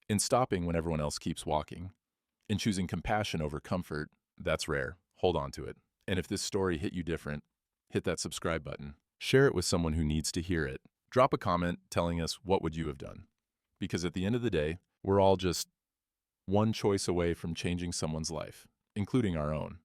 in stopping when everyone else keeps walking, in choosing compassion over comfort. That's rare. Hold on to it. And if this story hit you different, hit that subscribe button. Share it with someone who needs to hear it. Drop a comment telling us what would you have done. Because at the end of the day, we're all just one choice away from changing someone's life, including our own.